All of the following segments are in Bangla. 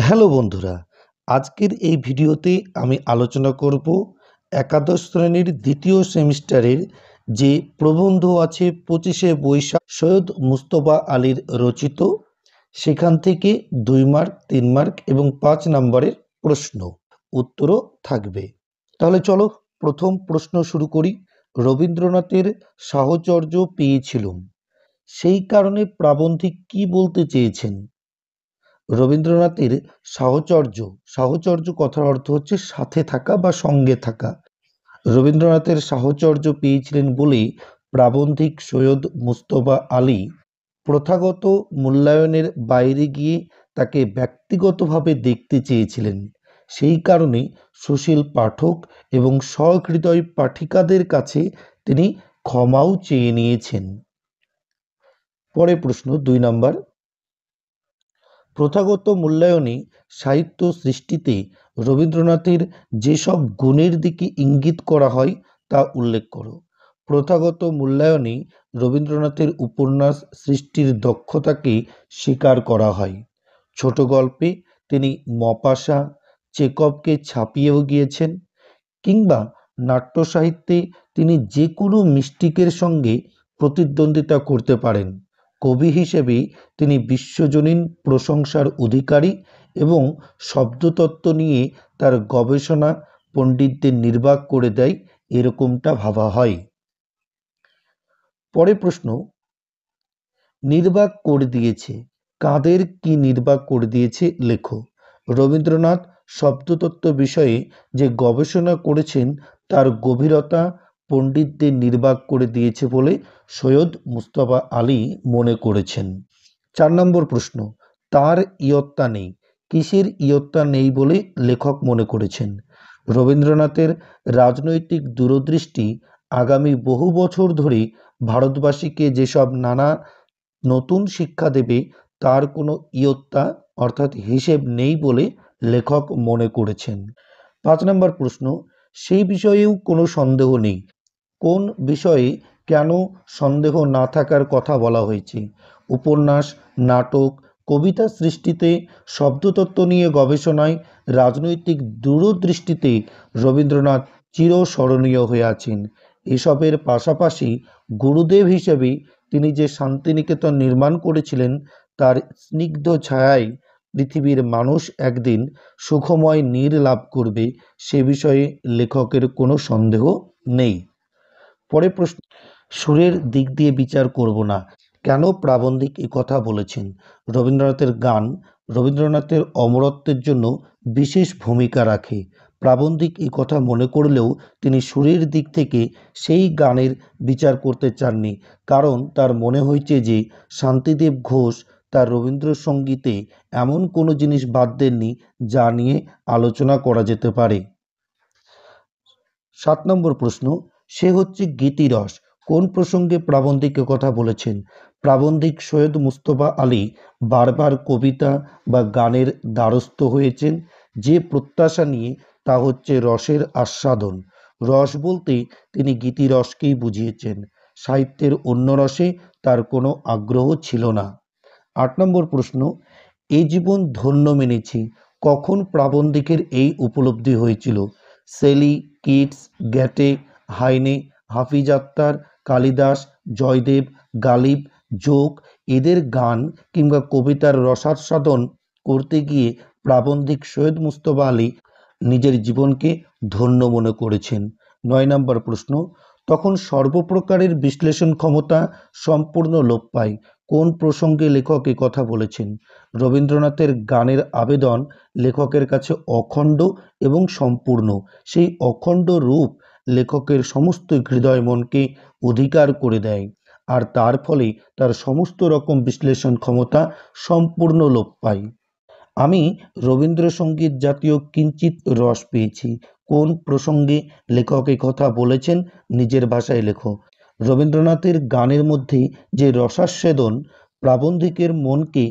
হ্যালো বন্ধুরা, আজকের এই ভিডিওতে আমি আলোচনা করব একাদশ শ্রেণীর দ্বিতীয় সেমিস্টারের যে প্রবন্ধ আছে 25শে বৈশাখ সৈয়দ মুজতবা আলীর রচিত। সেখান থেকে 2 মার্ক, 3 মার্ক এবং 5 নম্বরের প্রশ্ন উত্তরও থাকবে। তাহলে চলো প্রথম প্রশ্ন শুরু করি। রবীন্দ্রনাথের সাহচর্য পেয়েছিলুম, সেই কারণে প্রাবন্ধিক কি বলতে চেয়েছেন? রবীন্দ্রনাথের সাহচর্য কথার অর্থ হচ্ছে সাথে থাকা বা সঙ্গে থাকা। রবীন্দ্রনাথের সাহচর্য পেয়েছিলেন বলেই প্রাবন্ধিক সৈয়দ মুজতবা আলী প্রথাগত মূল্যায়নের বাইরে গিয়ে তাকে ব্যক্তিগতভাবে দেখতে চেয়েছিলেন। সেই কারণে সুশীল পাঠক এবং সহৃদয় পাঠিকাদের কাছে তিনি ক্ষমাও চেয়ে নিয়েছেন। পরের প্রশ্ন 2 নম্বর। প্রথাগত মূল্যায়নে সাহিত্য সৃষ্টিতে রবীন্দ্রনাথের যেসব গুণের দিকে ইঙ্গিত করা হয় তা উল্লেখ করো। প্রথাগত মূল্যায়নে রবীন্দ্রনাথের উপন্যাস সৃষ্টির দক্ষতাকে স্বীকার করা হয়। ছোট গল্পে তিনি মপাসা, চেকভকে ছাপিয়েও গিয়েছেন, কিংবা নাট্য সাহিত্যে তিনি যে কোনো মিস্টিকের সঙ্গে প্রতিদ্বন্দ্বিতা করতে পারেন। কবি হিসেবে তিনি বিশ্বজনীন প্রশংসার অধিকারী এবং শব্দতত্ত্ব নিয়ে তার গবেষণা পণ্ডিতদের নির্বাক করে দেয়, এরকমটা ভাবা হয়। পরের প্রশ্ন, নির্বাক করে দিয়েছে, কাদের কি নির্বাক করে দিয়েছে লেখো। রবীন্দ্রনাথ শব্দতত্ত্ব বিষয়ে যে গবেষণা করেছেন তার গভীরতা পণ্ডিতদের নির্বাক করে দিয়েছে বলে সৈয়দ মুজতবা আলী মনে করেছেন। 4 নম্বর প্রশ্ন, তার ইয়ত্তা নেই, কিসের ইয়ত্তা নেই বলে লেখক মনে করেছেন? রবীন্দ্রনাথের রাজনৈতিক দূরদৃষ্টি আগামী বহু বছর ধরে ভারতবাসীকে যেসব নানা নতুন শিক্ষা দেবে তার কোনো ইয়ত্তা অর্থাৎ হিসেব নেই বলে লেখক মনে করেছেন। 5 নম্বর প্রশ্ন, সেই বিষয়েও কোনো সন্দেহ নেই, কোন বিষয়ে কেন সন্দেহ না থাকার কথা বলা হয়েছে? উপন্যাস, নাটক, কবিতা সৃষ্টিতে, শব্দতত্ত্ব নিয়ে গবেষণায়, রাজনৈতিক দূরদৃষ্টিতে রবীন্দ্রনাথ চিরস্মরণীয় হয়ে আছেন। এসবের পাশাপাশি গুরুদেব হিসেবে তিনি যে শান্তিনিকেতন নির্মাণ করেছিলেন তার স্নিগ্ধ ছায়ায় পৃথিবীর মানুষ একদিন সুখময় নীড় লাভ করবে, সে বিষয়ে লেখকের কোনো সন্দেহ নেই। পরে প্রশ্ন, সুরের দিক দিয়ে বিচার করব না, কেন প্রাবন্ধিক কথা বলেছেন? রবীন্দ্রনাথের গান রবীন্দ্রনাথের অমরত্বের জন্য বিশেষ ভূমিকা রাখে। প্রাবন্ধিক কথা মনে করলেও তিনি সুরের দিক থেকে সেই গানের বিচার করতে চাননি, কারণ তার মনে হয়েছে যে শান্তিদেব ঘোষ তার রবীন্দ্রসঙ্গীতে এমন কোনো জিনিস বাদ দেননি যা নিয়ে আলোচনা করা যেতে পারে। 7 নম্বর প্রশ্ন, সে হচ্ছে গীতিরস, কোন প্রসঙ্গে প্রাবন্ধিক কথা বলেছেন? প্রাবন্ধিক সৈয়দ মুজতবা আলী বারবার কবিতা বা গানের দ্বারস্থ হয়েছেন যে প্রত্যাশা নিয়ে, তা হচ্ছে রসের আস্বাদন। রস বলতে তিনি গীতিরসকেই বুঝিয়েছেন, সাহিত্যের অন্য রসে তার কোনো আগ্রহ ছিল না। 8 নম্বর প্রশ্ন, এই জীবন ধন্য মেনেছি, কখন প্রাবন্ধিকের এই উপলব্ধি হয়েছিল? সেলি, কিটস, গ্যাটে, হাইনে, হাফিজ আত্তার, কালিদাস, জয়দেব, গালিব, জোক এদের গান কিংবা কবিতার রসাস্বাদন করতে গিয়ে প্রাবন্ধিক সৈয়দ মুজতবা আলী নিজের জীবনকে ধন্য মনে করেছেন। 9 নম্বর প্রশ্ন, তখন সর্বপ্রকারের বিশ্লেষণ ক্ষমতা সম্পূর্ণ লোপ পায়, কোন প্রসঙ্গে লেখক কথা বলেছেন? রবীন্দ্রনাথের গানের আবেদন লেখকের কাছে অখণ্ড এবং সম্পূর্ণ, সেই অখণ্ড রূপ লেখকের সমস্ত হৃদয় মনকে অধিকার করে দেয়, আর তার ফলে তার সমস্ত রকম বিশ্লেষণ ক্ষমতা সম্পূর্ণ লোপ পায়। আমি রবীন্দ্রসঙ্গীত জাতীয় কিঞ্চিত রস পেয়েছি, কোন প্রসঙ্গে লেখক কথা বলেছেন নিজের ভাষায় লেখো। রবীন্দ্রনাথের গানের মধ্যে যে রসাস্বাদন প্রাবন্ধিকের মনকে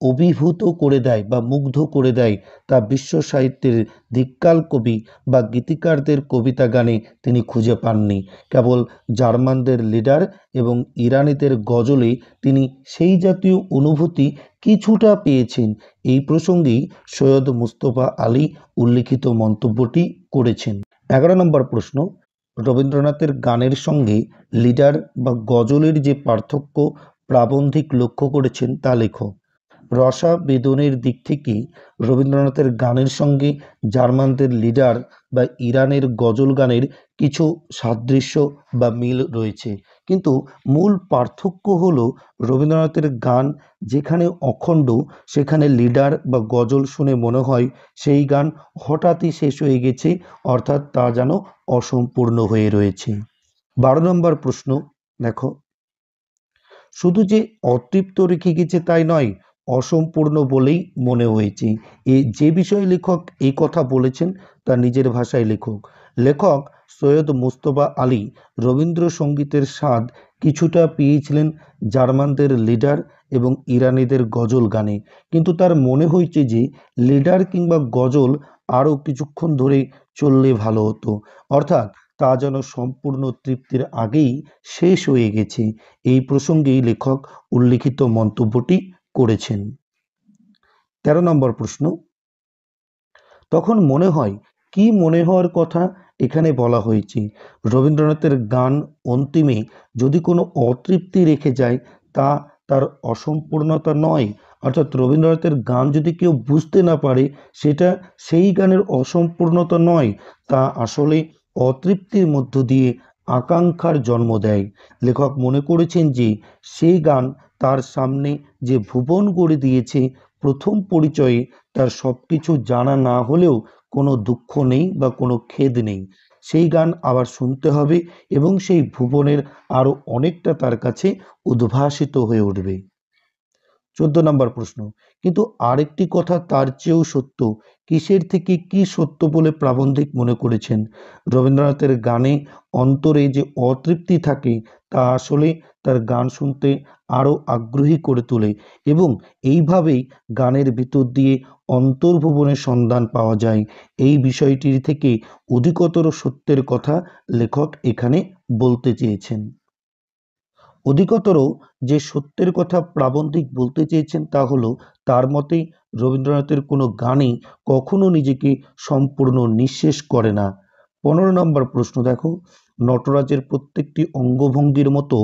অভিভূত করে দেয় বা মুগ্ধ করে দেয় তা বিশ্ব সাহিত্যের দিককাল কবি বা গীতিকারদের কবিতা গানে তিনি খুঁজে পাননি। কেবল জার্মানদের লিডার এবং ইরানিদের গজলে তিনি সেই জাতীয় অনুভূতি কিছুটা পেয়েছেন। এই প্রসঙ্গেই সৈয়দ মুস্তফা আলী উল্লিখিত মন্তব্যটি করেছেন। 11 নম্বর প্রশ্ন, রবীন্দ্রনাথের গানের সঙ্গে লিডার বা গজলের যে পার্থক্য প্রাবন্ধিক লক্ষ্য করেছেন তা লেখো। রসাবেদনের দিক থেকে রবীন্দ্রনাথের গানের সঙ্গে জার্মানদের লিডার বা ইরানের গজল গানের কিছু সাদৃশ্য বা মিল রয়েছে, কিন্তু মূল পার্থক্য হলো রবীন্দ্রনাথের গান যেখানে অখণ্ড সেখানে লিডার বা গজল শুনে মনে হয় সেই গান হঠাৎই শেষ হয়ে গেছে, অর্থাৎ তা যেন অসম্পূর্ণ হয়ে রয়েছে। 12 নম্বর প্রশ্ন দেখো, শুধু যে অতৃপ্ত রেখে গেছে তাই নয়, অসম্পূর্ণ বলেই মনে হয়েছে। যে বিষয়ে লেখক এই কথা বলেছেন তা নিজের ভাষায় লেখক সৈয়দ মুস্তফা আলী রবীন্দ্রসঙ্গীতের স্বাদ কিছুটা পেয়েছিলেন জার্মানদের লিডার এবং ইরানিদের গজল গানে, কিন্তু তার মনে হয়েছে যে লিডার কিংবা গজল আরও কিছুক্ষণ ধরে চললে ভালো হতো, অর্থাৎ তা যেন সম্পূর্ণ তৃপ্তির আগেই শেষ হয়ে গেছে। এই প্রসঙ্গেই লেখক উল্লিখিত মন্তব্যটি করেছেন। 13 নম্বর প্রশ্ন, তখন মনে হয়, কি মনে হওয়ার কথা এখানে বলা হয়েছে? রবীন্দ্রনাথের গান অন্তিমে যদি কোনো অতৃপ্তি রেখে যায় তা তার অসম্পূর্ণতা নয়, অর্থাৎ রবীন্দ্রনাথের গান যদি কেউ বুঝতে না পারে সেটা সেই গানের অসম্পূর্ণতা নয়, তা আসলে অতৃপ্তির মধ্য দিয়ে আকাঙ্ক্ষার জন্ম দেয়। লেখক মনে করেছেন যে সেই গান তার সামনে যে ভুবন গড়ে দিয়েছে, প্রথম পরিচয়ে তার সব কিছু জানা না হলেও কোনো দুঃখ নেই বা কোনো খেদ নেই, সেই গান আবার শুনতে হবে এবং সেই ভুবনের আরও অনেকটা তার কাছে উদ্ভাসিত হয়ে উঠবে। 14 নম্বর প্রশ্ন, কিন্তু আরেকটি কথা তার চেয়েও সত্য, কিসের থেকে কি সত্য বলে প্রাবন্ধিক মনে করেছেন? রবীন্দ্রনাথের গানে অন্তরে যে অতৃপ্তি থাকে তা আসলে তার গান শুনতে আরও আগ্রহী করে তোলে এবং এইভাবেই গানের ভিতর দিয়ে অন্তর্ভুবনের সন্ধান পাওয়া যায়। এই বিষয়টির থেকে অধিকতর সত্যের কথা লেখক এখানে বলতে চেয়েছেন। অধিকতর যে সত্যের কথা প্রাবন্ধিক বলতে চেয়েছেন তা হলো, তার মতে রবীন্দ্রনাথের কোনো গানই কখনো নিজেকে সম্পূর্ণ নিঃশেষ করে না। 15 নম্বর প্রশ্ন দেখো, নটরাজের প্রত্যেকটি অঙ্গভঙ্গির মতো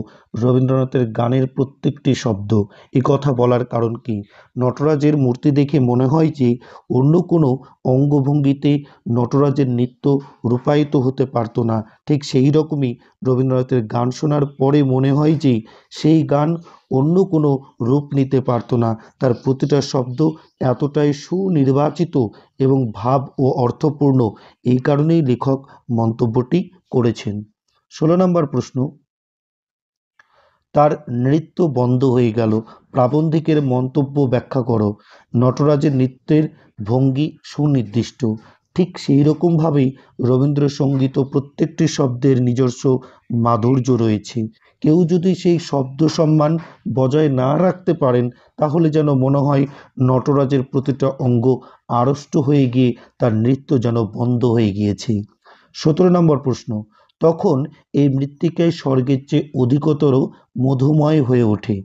রবীন্দ্রনাথের গানের প্রত্যেকটি শব্দ, এ কথা বলার কারণ কি? নটরাজের মূর্তি দেখে মনে হয় যে অন্য কোনো অঙ্গভঙ্গিতে নটরাজের নৃত্য রূপায়িত হতে পারতো না, ঠিক সেই রকমই রবীন্দ্রনাথের গান শোনার পরে মনে হয় যে সেই গান অন্য কোনো রূপ নিতে পারতো না, তার প্রতিটা শব্দ এতটাই সুনির্বাচিত এবং ভাব ও অর্থপূর্ণ, এই কারণেই লেখক মন্তব্যটি করেছেন। 16 নম্বর প্রশ্ন, তার নৃত্য বন্ধ হয়ে গেল, প্রাবন্ধিকের মন্তব্য ব্যাখ্যা করো। নটরাজের নৃত্যের ভঙ্গি সুনির্দিষ্ট, ঠিক সেই রকমভাবেই রবীন্দ্রসঙ্গীত প্রত্যেকটি শব্দের নিজস্ব মাধুর্য রয়েছে। কেউ যদি সেই শব্দ সম্মান বজায় না রাখতে পারেন তাহলে যেন মনে হয় নটরাজের প্রতিটা অঙ্গ আড়ষ্ট হয়ে গিয়ে তার নৃত্য যেন বন্ধ হয়ে গিয়েছে। 17 নম্বর প্রশ্ন, তখন এই মৃত্তিকায় স্বর্গের চেয়ে অধিকতর মধুময় হয়ে ওঠে।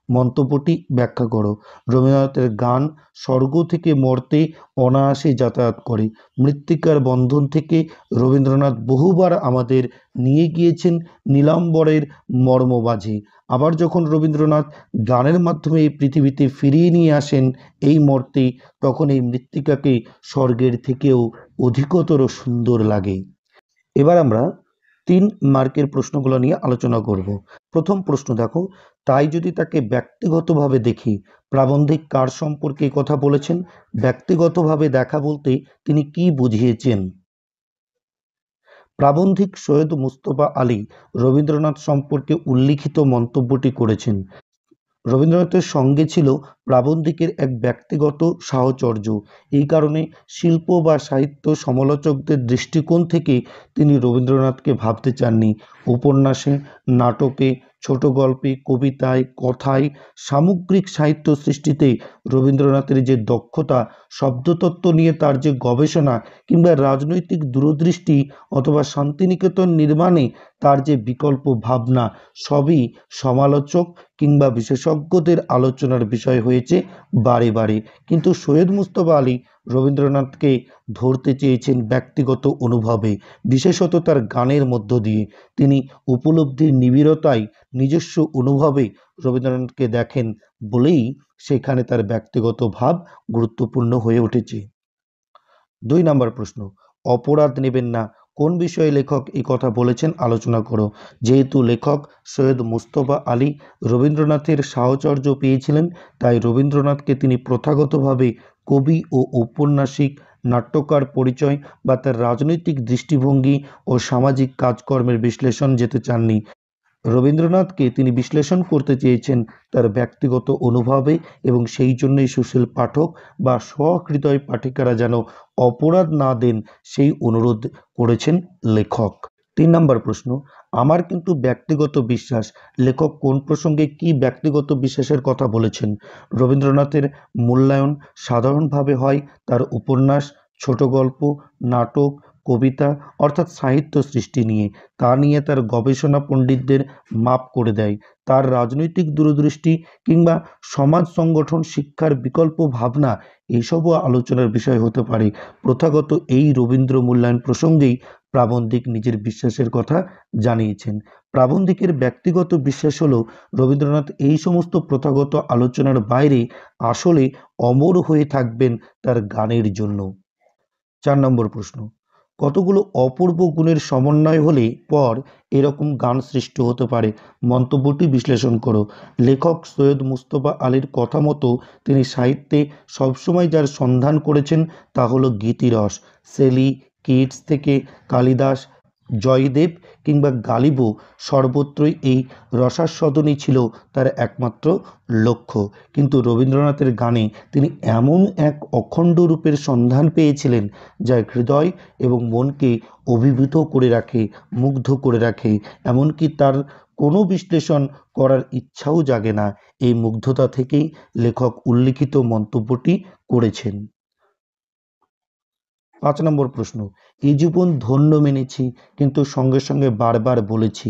মন্তব্যটি ব্যাখ্যা করো। রবীন্দ্রনাথের গান স্বর্গ থেকে মর্তে অনায়াসে যাতায়াত করে। মৃত্তিকার বন্ধন থেকে রবীন্দ্রনাথ বহুবার আমাদের নিয়ে গিয়েছেন নীলাম্বরের মর্মবাঝে। আবার যখন রবীন্দ্রনাথ গানের মাধ্যমে এই পৃথিবীতে ফিরিয়ে নিয়ে আসেন এই মর্তে, তখন এই মৃত্তিকাকে স্বর্গের থেকেও অধিকতর সুন্দর লাগে। এবার আমরা 3 মার্কের প্রশ্নগুলো নিয়ে আলোচনা করব। প্রথম প্রশ্ন দেখো, তাই যদি তাকে ব্যক্তিগতভাবে দেখি, প্রাবন্ধিক কার সম্পর্কে কথা বলেছেন? ব্যক্তিগতভাবে দেখা বলতে তিনি কি বুঝিয়েছেন? প্রাবন্ধিক সৈয়দ মুস্তফা আলী রবীন্দ্রনাথ সম্পর্কে উল্লিখিত মন্তব্যটি করেছেন। রবীন্দ্রনাথের সঙ্গে ছিল প্রাবন্ধিকের এক ব্যক্তিগত সাহচর্য, এই কারণে শিল্প বা সাহিত্য সমালোচকদের দৃষ্টিকোণ থেকে তিনি রবীন্দ্রনাথকে ভাবতে চাননি। উপন্যাসে, নাটকে, ছোট গল্পে, কবিতায়, কথায়, সামগ্রিক সাহিত্য সৃষ্টিতে রবীন্দ্রনাথের যে দক্ষতা, শব্দতত্ত্ব নিয়ে তার যে গবেষণা কিংবা রাজনৈতিক দূরদৃষ্টি অথবা শান্তিনিকেতন নির্মাণে তার যে বিকল্প ভাবনা, সবই সমালোচক কিংবা বিশেষজ্ঞদের আলোচনার বিষয় হয়েছে বারে বারে। কিন্তু সৈয়দ মুজতবা আলী রবীন্দ্রনাথকে ধরতে চেয়েছেন ব্যক্তিগত অনুভবে, বিশেষত তার গানের মধ্য দিয়ে। তিনি উপলব্ধির নিবিড়তায়, নিজস্ব অনুভবে রবীন্দ্রনাথকে দেখেন বলেই সেখানে তার ব্যক্তিগত ভাব গুরুত্বপূর্ণ হয়ে উঠেছে। 2 নম্বর প্রশ্ন, অপরাধ নেবেন না, কোন বিষয়ে লেখক এই কথা বলেছেন আলোচনা করো। যেহেতু লেখক সৈয়দ মুজতবা আলী রবীন্দ্রনাথের সাহচর্য পেয়েছিলেন, তাই রবীন্দ্রনাথকে তিনি প্রথাগতভাবে কবি ও ঔপন্যাসিক, নাট্যকার পরিচয় বা তার রাজনৈতিক দৃষ্টিভঙ্গি ও সামাজিক কাজকর্মের বিশ্লেষণ যেতে চাননি। রবীন্দ্রনাথকে তিনি বিশ্লেষণ করতে চেয়েছেন তার ব্যক্তিগত অনুভবে, এবং সেই জন্যই সুশীল পাঠক বা সহৃদয় পাঠিকারা যেন অপরাধ না দেন সেই অনুরোধ করেছেন লেখক। 3 নম্বর প্রশ্ন, আমার কিন্তু ব্যক্তিগত বিশ্বাস, লেখক কোন প্রসঙ্গে কি ব্যক্তিগত বিশ্বাসের কথা বলেছেন। রবীন্দ্রনাথের মূল্যায়ন সাধারণভাবে হয় তার উপন্যাস, ছোট গল্প, নাটক, কবিতা অর্থাৎ সাহিত্য সৃষ্টি নিয়ে। তা নিয়ে তার গবেষণা পণ্ডিতদের মাপ করে দেয়। তার রাজনৈতিক দূরদৃষ্টি কিংবা সমাজ সংগঠন, শিক্ষার বিকল্প ভাবনা এসবও আলোচনার বিষয় হতে পারে। প্রথাগত এই রবীন্দ্র মূল্যায়ন প্রসঙ্গেই প্রাবন্ধিক নিজের বিশ্বাসের কথা জানিয়েছেন। প্রাবন্ধিকের ব্যক্তিগত বিশ্বাস হল রবীন্দ্রনাথ এই সমস্ত প্রথাগত আলোচনার বাইরে আসলে অমর হয়ে থাকবেন তার গানের জন্য। 4 নম্বর প্রশ্ন, কতগুলো অপূর্ব গুণের সমন্বয় হলে পর এরকম গান সৃষ্টি হতে পারে, মন্তব্যটি বিশ্লেষণ করো। লেখক সৈয়দ মুজতবা আলীর কথা মতো তিনি সাহিত্যে সবসময় যার সন্ধান করেছেন তা হলো গীতিরস। শেলি, কিটস থেকে কালিদাস, জয়দেব কিংবা গালিবো সর্বত্রই এই রসাস্বাদনই ছিল তার একমাত্র লক্ষ্য। কিন্তু রবীন্দ্রনাথের গানে তিনি এমন এক অখণ্ড রূপের সন্ধান পেয়েছিলেন যা হৃদয় এবং মনকে অভিভূত করে রাখে, মুগ্ধ করে রাখে, এমনকি তার কোনো বিশ্লেষণ করার ইচ্ছাও জাগে না। এই মুগ্ধতা থেকেই লেখক উল্লিখিত মন্তব্যটি করেছেন। 5 নম্বর প্রশ্ন, এই জীবন ধন্য মেনেছি কিন্তু সঙ্গে সঙ্গে বারবার বলেছি।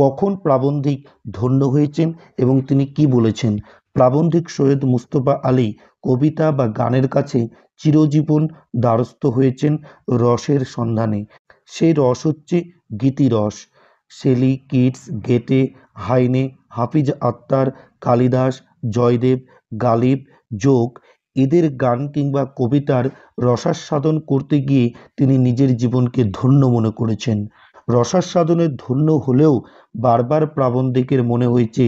কখন প্রাবন্ধিক ধন্য হয়েছেন এবং তিনি কি বলেছেন। প্রাবন্ধিক সৈয়দ মুজতবা আলী কবিতা বা গানের কাছে চিরজীবন দ্বারস্থ হয়েছেন রসের সন্ধানে। সেই রস হচ্ছে গীতিরস। শেলি, কিটস, গেটে, হাইনে, হাফিজ আত্মার, কালিদাস, জয়দেব, গালিব, যোগ এদের গান কিংবা কবিতার রসাস্বাদন করতে গিয়ে তিনি নিজের জীবনকে ধন্য মনে করেছেন। রসাস্বাদনে ধন্য হলেও বারবার প্রাবন্ধিকের মনে হয়েছে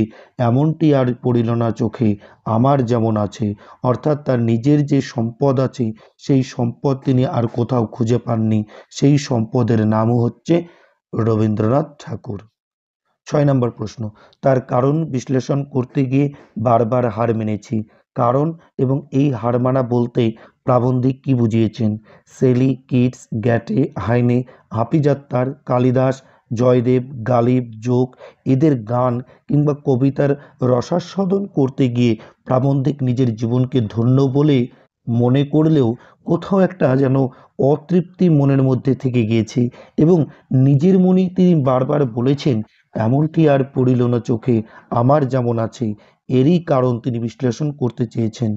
এমনটি আর পড়িল না চোখে আমার যেমন আছে। অর্থাৎ তার নিজের যে সম্পদ আছে সেই সম্পদ তিনি আর কোথাও খুঁজে পাননি। সেই সম্পদের নামও হচ্ছে রবীন্দ্রনাথ ঠাকুর। 6 নম্বর প্রশ্ন, তার কারণ বিশ্লেষণ করতে গিয়ে বারবার হার মেনেছি। কারণ এবং এই হার মানা বলতে প্রাবন্ধিক কি বুঝিয়েছেন। শেলি, কিটস, গ্যাটে, হাইনে, হাফিজ আত্মার, কালিদাস, জয়দেব, গালিব, যোগ এদের গান কিংবা কবিতার রসাস্বাদন করতে গিয়ে প্রাবন্ধিক নিজের জীবনকে ধন্য বলে মনে করলেও কোথাও একটা যেন অতৃপ্তি মনের মধ্যে থেকে গিয়েছে, এবং নিজের মনেই তিনি বারবার বলেছেন এমনটি আর পড়িল না চোখে আমার যেমন আছে। এরই কারণ তিনি বিশ্লেষণ করতে চেয়েছেন।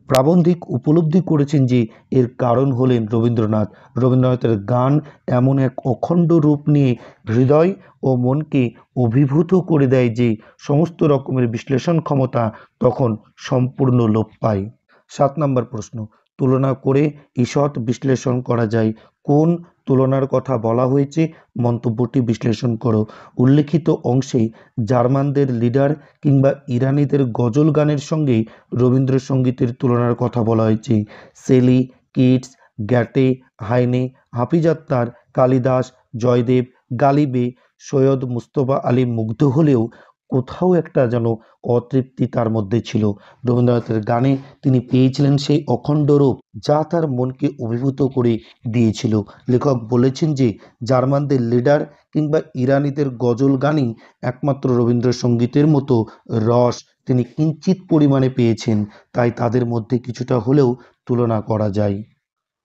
প্রাবন্ধিক উপলব্ধি করেছেন যে এর কারণ হলেন রবীন্দ্রনাথ। রবীন্দ্রনাথের গান এমন এক অখণ্ড রূপ নিয়ে হৃদয় ও মনকে অভিভূত করে দেয় যে সমস্ত রকমের বিশ্লেষণ ক্ষমতা তখন সম্পূর্ণ লোপ পায়। 7 নম্বর প্রশ্ন, তুলনা করে ঈষৎ বিশ্লেষণ করা যায়। কোন তুলনার কথা বলা হয়েছে মন্তব্যটি বিশ্লেষণ করো। উল্লেখিত অংশে জার্মানদের লিডার কিংবা ইরানিদের গজল গানের সঙ্গে রবীন্দ্রসঙ্গীতের তুলনার কথা বলা হয়েছে। শেলি, কিটস, গ্যাটে, হাইনে, হাফিজ আত্মার, কালিদাস, জয়দেব, গালিবে সৈয়দ মুজতবা আলী মুগ্ধ হলেও কোথাও একটা যেন অতৃপ্তি তার মধ্যে ছিল। রবীন্দ্রনাথের গানে তিনি পেয়েছিলেন সেই অখণ্ড রূপ, যা তার মনকে অভিভূত করে দিয়েছিল। লেখক বলেছেন যে জার্মানদের লিডার কিংবা ইরানিদের গজল গানই একমাত্র রবীন্দ্রসঙ্গীতের মতো রস তিনি কিঞ্চিৎ পরিমাণে পেয়েছেন, তাই তাদের মধ্যে কিছুটা হলেও তুলনা করা যায়।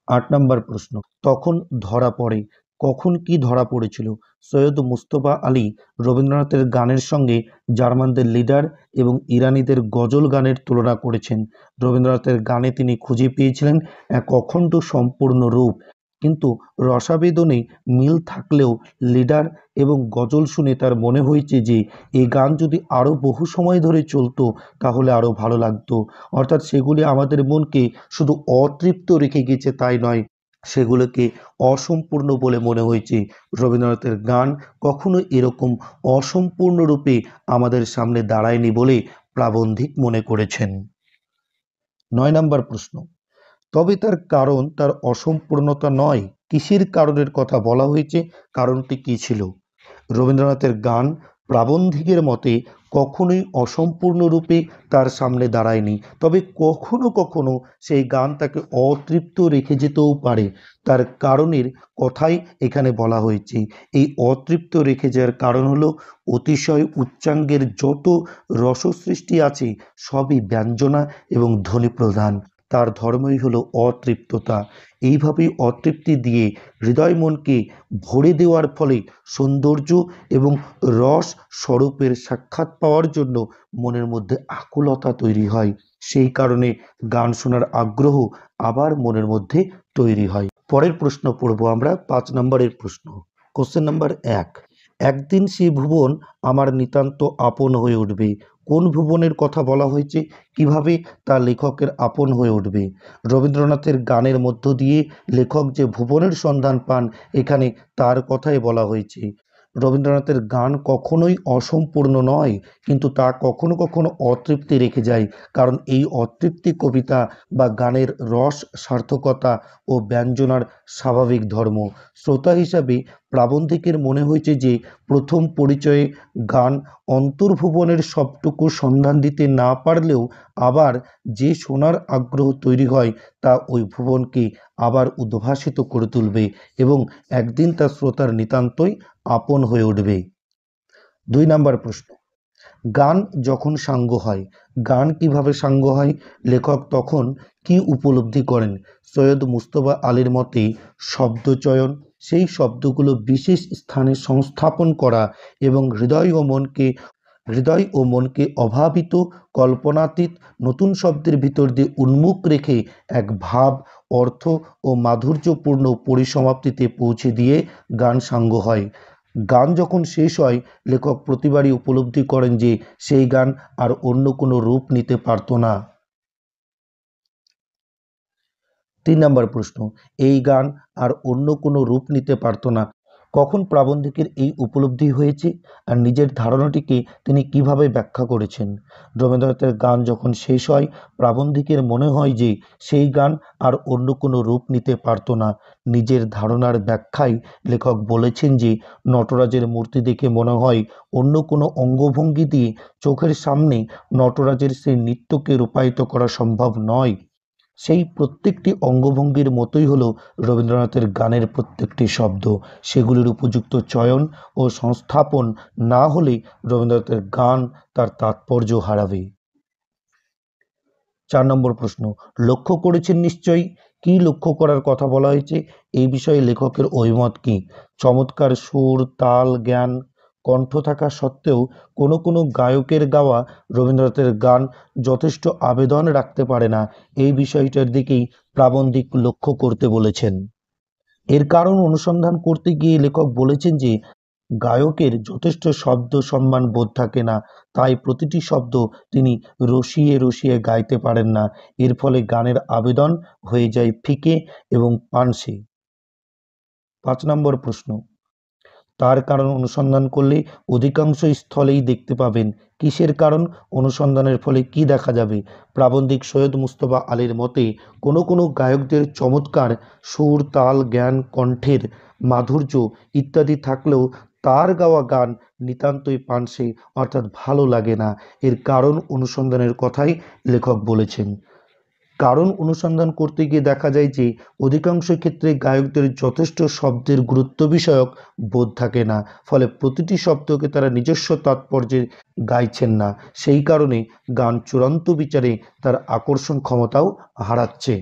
৮ নম্বর প্রশ্ন, তখন ধরা পড়ে। কখন কি ধরা পড়েছিল? সৈয়দ মুজতবা আলী রবীন্দ্রনাথের গানের সঙ্গে জার্মানদের লিডার এবং ইরানিদের গজল গানের তুলনা করেছেন। রবীন্দ্রনাথের গানে তিনি খুঁজে পেয়েছিলেন এক অখণ্ড সম্পূর্ণ রূপ, কিন্তু রসাবেদনে মিল থাকলেও লিডার এবং গজল শুনে তার মনে হয়েছে যে এই গান যদি আরও বহু সময় ধরে চলতো তাহলে আরও ভালো লাগতো। অর্থাৎ সেগুলি আমাদের মনকে শুধু অতৃপ্ত রেখে গেছে তাই নয়, সেগুলোকে অসম্পূর্ণ বলে মনে হয়েছে। রবীন্দ্রনাথের গান কখনো এরকম অসম্পূর্ণ রূপে আমাদের সামনে দাঁড়ায়নি বলে প্রাবন্ধিক মনে করেছেন। ৯ নম্বর প্রশ্ন, তবে তার কারণ তার অসম্পূর্ণতা নয়, কিসের কারণের কথা বলা হয়েছে? কারণটি কী ছিল? রবীন্দ্রনাথের গান প্রাবন্ধিকের মতে কখনোই অসম্পূর্ণ রূপে তার সামনে দাঁড়ায়নি, তবে কখনো কখনো সেই গান তাকে অতৃপ্ত রেখে যেতেও পারে। তার কারণের কথাই এখানে বলা হয়েছে। এই অতৃপ্ত রেখে যাওয়ার কারণ হলো অতিশয় উচ্চাঙ্গের যত রসসৃষ্টি আছে সবই ব্যঞ্জনা এবং ধ্বনি প্রধান। তার ধর্মই হলো অতৃপ্ততা। এইভাবেই অতৃপ্তি দিয়ে হৃদয় মনকে ভরে দেওয়ার ফলে সৌন্দর্য এবং রস স্বরূপের সাক্ষাৎ পাওয়ার জন্য মনের মধ্যে আকুলতা তৈরি হয়। সেই কারণে গান শোনার আগ্রহ আবার মনের মধ্যে তৈরি হয়। পরের প্রশ্ন পড়ব আমরা, ৫ নম্বরের প্রশ্ন। কোশ্চেন নাম্বার ১, একদিন সেই ভুবন আমার নিতান্ত আপন হয়ে উঠবে। কোন ভুবনের কথা বলা হয়েছে? কিভাবে তা লেখকের আপন হয়ে উঠবে? রবীন্দ্রনাথের গানের মধ্য দিয়ে লেখক যে ভুবনের সন্ধান পান, এখানে তার কথাই বলা হয়েছে। রবীন্দ্রনাথের গান কখনোই অসম্পূর্ণ নয়, কিন্তু তা কখনো কখনো অতৃপ্তি রেখে যায়, কারণ এই অতৃপ্তি কবিতা বা গানের রস সার্থকতা ও ব্যঞ্জনার স্বাভাবিক ধর্ম। শ্রোতা হিসাবে প্রাবন্ধিকের মনে হয়েছে যে প্রথম পরিচয়ে গান অন্তর্ভুবনের সবটুকু সন্ধান দিতে না পারলেও আবার যে শোনার আগ্রহ তৈরি হয় তা ওই ভুবনকে আবার উদ্ভাসিত করে তুলবে এবং একদিন তা শ্রোতার নিতান্তই আপন হয়ে উঠবে। ২ নম্বর প্রশ্ন, গান যখন সাঙ্গ হয়, গান কিভাবে সাঙ্গ হয়? লেখক তখন কি উপলব্ধি করেন? সৈয়দ মুজতবা আলীর মতে শব্দচয়ন, সেই শব্দগুলো বিশেষ স্থানে সংস্থাপন করা এবং হৃদয় ও মনকে অভাবিত, কল্পনাতীত নতুন শব্দের ভিতর দিয়ে উন্মুখ রেখে এক ভাব, অর্থ ও মাধুর্যপূর্ণ পরিসমাপ্তিতে পৌঁছে দিয়ে গান সাঙ্গ হয়। গান যখন শেষ হয় লেখক প্রতিবারই উপলব্ধি করেন যে সেই গান আর অন্য কোনো রূপ নিতে পারত না। ৩ নম্বর প্রশ্ন, এই গান আর অন্য কোনো রূপ নিতে পারত না। কখন প্রাবন্ধিকের এই উপলব্ধি হয়েছে আর নিজের ধারণাটিকে তিনি কিভাবে ব্যাখ্যা করেছেন? রবীন্দ্রনাথের গান যখন শেষ হয় প্রাবন্ধিকের মনে হয় যে সেই গান আর অন্য কোনো রূপ নিতে পারত না। নিজের ধারণার ব্যাখ্যায় লেখক বলেছেন যে নটরাজের মূর্তি দেখে মনে হয় অন্য কোনো অঙ্গভঙ্গি দিয়ে চোখের সামনে নটরাজের সেই নৃত্যকে রূপায়িত করা সম্ভব নয়। সেই প্রত্যেকটি অঙ্গভঙ্গির মতোই হলো রবীন্দ্রনাথের গানের প্রত্যেকটি শব্দ। সেগুলির উপযুক্ত চয়ন ও সংস্থাপন না হলে রবীন্দ্রনাথের গান তার তাৎপর্য হারাবে। ৪ নম্বর প্রশ্ন, লক্ষ্য করেছেন নিশ্চয়ই। কি লক্ষ্য করার কথা বলা হয়েছে? এই বিষয়ে লেখকের অভিমত কি? চমৎকার সুর, তাল, জ্ঞান, কণ্ঠ থাকা সত্ত্বেও কোনো কোনো গায়কের গাওয়া রবীন্দ্রনাথের গান যথেষ্ট আবেদন রাখতে পারে না, এই বিষয়টার দিকেই প্রাবন্ধিক লক্ষ্য করতে বলেছেন। এর কারণ অনুসন্ধান করতে গিয়ে লেখক বলেছেন যে গায়কের যথেষ্ট শব্দ সম্মান বোধ থাকে না, তাই প্রতিটি শব্দ তিনি রসিয়ে রসিয়ে গাইতে পারেন না। এর ফলে গানের আবেদন হয়ে যায় ফিকে এবং পানসে। ৫ নম্বর প্রশ্ন, তার কারণ অনুসন্ধান করলে অধিকাংশ স্থলেই দেখতে পাবেন। কিসের কারণ? অনুসন্ধানের ফলে কি দেখা যাবে? প্রাবন্ধিক সৈয়দ মুজতবা আলীর মতে কোনো কোনো গায়কদের চমৎকার সুর, তাল, জ্ঞান, কণ্ঠের মাধুর্য ইত্যাদি থাকলেও তার গাওয়া গান নিতান্তই পানসে অর্থাৎ ভালো লাগে না। এর কারণ অনুসন্ধানের কথাই লেখক বলেছেন। কারণ অনুসন্ধান করতে গিয়ে দেখা যায় যে অধিকাংশ ক্ষেত্রে গায়কদের যথেষ্ট শব্দের গুরুত্ব বিষয়ক বোধ থাকে না, ফলে প্রতিটি শব্দকে তারা নিজস্ব তাৎপর্যে গাইছেন না। সেই কারণে গান চূড়ান্ত বিচারে তার আকর্ষণ ক্ষমতাও হারাচ্ছে।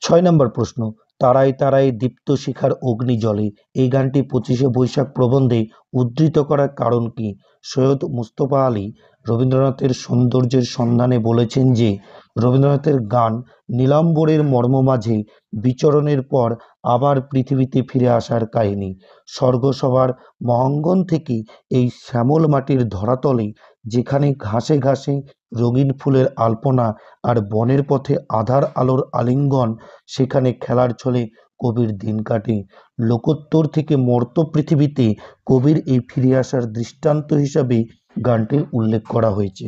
6 নম্বর প্রশ্ন, তারায় তারায় দীপ্ত শিখার অগ্নি জ্বলে, এই গানটি 25শে বৈশাখ প্রবন্ধে উদ্ধৃত করার কারণ কি? সৈয়দ মুস্তফা আলী রবীন্দ্রনাথের সৌন্দর্যের সন্ধানে বলেছেন যে রবীন্দ্রনাথের গান নীলাম্বরের মর্ম মাঝে বিচরণের পর আবার পৃথিবীতে ফিরে আসার কাহিনী। স্বর্গসভার মহাঙ্গন থেকে এই শ্যামল মাটির ধরাতলে, যেখানে ঘাসে ঘাসে রঙিন ফুলের আলপনা আর বনের পথে আধার আলোর আলিঙ্গন, সেখানে খেলার ছলে কবির দিন কাটে। লোকোত্তর থেকে মর্ত পৃথিবীতে কবির এই ফিরে আসার দৃষ্টান্ত হিসাবে গানটির উল্লেখ করা হয়েছে।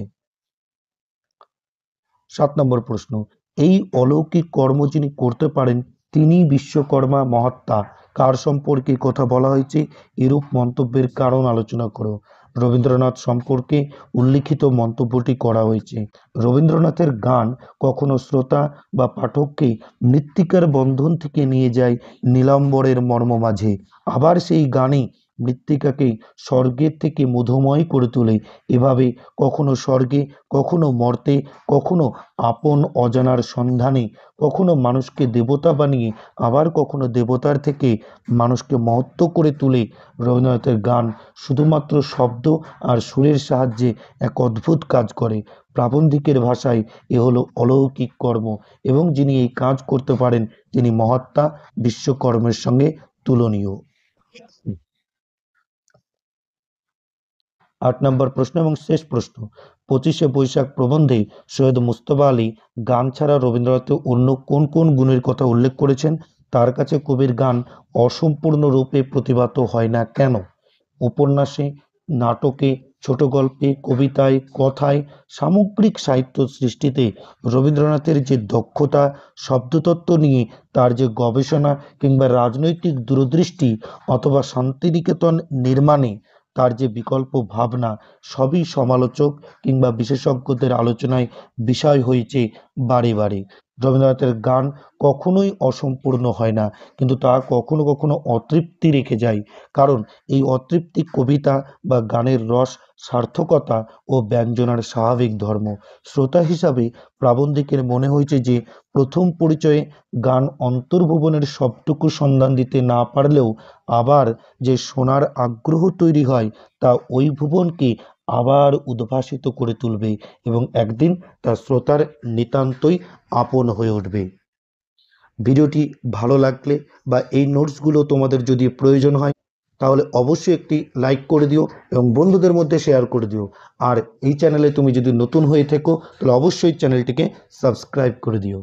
7 নম্বর প্রশ্ন, এই অলৌকিক কর্ম যিনি করতে পারেন তিনি বিশ্বকর্মা মহাত্মা, কার সম্পর্কে কথা বলা হয়েছে? এরূপ মন্তব্যের কারণ আলোচনা করো। রবীন্দ্রনাথ সম্পর্কে উল্লিখিত মন্তব্যটি করা হয়েছে। রবীন্দ্রনাথের গান কখনো শ্রোতা বা পাঠককে মৃত্তিকার বন্ধন থেকে নিয়ে যায় নীলাম্বরের মর্ম মাঝে, আবার সেই গানই মৃত্তিকাকে স্বর্গের থেকে মধুময় করে তোলে। এভাবে কখনো স্বর্গে, কখনো মর্তে, কখনো আপন অজানার সন্ধানে, কখনো মানুষকে দেবতা বানিয়ে, আবার কখনো দেবতার থেকে মানুষকে মহত্ব করে তোলে। রবীন্দ্রনাথের গান শুধুমাত্র শব্দ আর সুরের সাহায্যে এক অদ্ভুত কাজ করে। প্রাবন্ধিকের ভাষায় এ হলো অলৌকিক কর্ম, এবং যিনি এই কাজ করতে পারেন তিনি মহাত্মা, বিশ্বকর্মের সঙ্গে তুলনীয়। 8 নম্বর প্রশ্ন এবং শেষ প্রশ্ন, 25শে বৈশাখ প্রবন্ধে সৈয়দ মুস্তফা আলী গান ছাড়া রবীন্দ্রনাথের অন্য কোন কোন গুণের কথা উল্লেখ করেছেন? তার কাছে কবির গান অসম্পূর্ণ রূপে প্রতিভাত হয় না কেন? উপন্যাসে, নাটকে, ছোট গল্পে, কবিতায়, কথায়, সামগ্রিক সাহিত্য সৃষ্টিতে রবীন্দ্রনাথের যে দক্ষতা, শব্দতত্ত্ব নিয়ে তার যে গবেষণা, কিংবা রাজনৈতিক দূরদৃষ্টি, অথবা শান্তিনিকেতন নির্মাণে তার যে বিকল্প ভাবনা, সবই সমালোচক কিংবা বিশেষজ্ঞদের আলোচনায় বিষয় হয়েছে বারে বারে। রবীন্দ্রনাথের গান কখনোই অসম্পূর্ণ হয় না, কিন্তু তা কখনো কখনো অতৃপ্তি রেখে যায়, কারণ এই অতৃপ্তি কবিতা বা গানের রস, সার্থকতা ও ব্যঞ্জনার স্বাভাবিক ধর্ম। শ্রোতা হিসাবে প্রাবন্ধিকের মনে হয়েছে যে প্রথম পরিচয়ে গান অন্তর্ভুবনের সবটুকু সন্ধান দিতে না পারলেও আবার যে শোনার আগ্রহ তৈরি হয় তা ওই ভুবনকে আবার উদ্ভাসিত করে তুলবে, এবং একদিন তা শ্রোতার নিতান্তই আপন হয়ে উঠবে। ভিডিওটি ভালো লাগলে বা এই নোটসগুলো তোমাদের যদি প্রয়োজন হয় তাহলে অবশ্যই একটি লাইক করে দিও এবং বন্ধুদের মধ্যে শেয়ার করে দিও। আর এই চ্যানেলে তুমি যদি নতুন হয়ে থেকো তাহলে অবশ্যই চ্যানেলটিকে সাবস্ক্রাইব করে দিও।